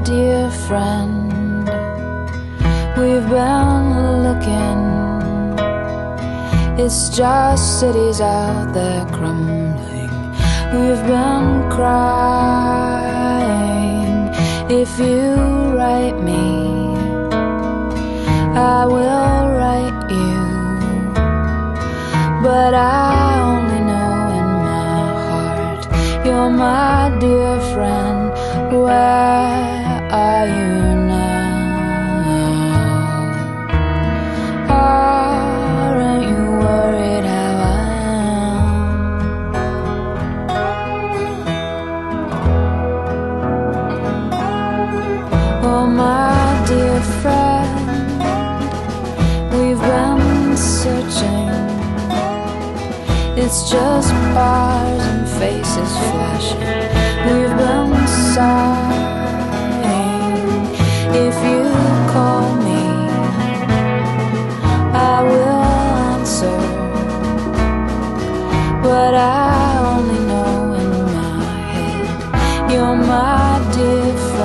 dear friend. We've been looking, it's just cities out there crumbling. We've been crying. If you write me, I will write you, but I only know in my heart you're my dear friend. Where are you now? Aren't you worried how I am? Oh, my dear friend, we've been searching. It's just bars and faces flashing. We've been sighing. If you call me, I will answer, but I only know in my head you're my dear friend.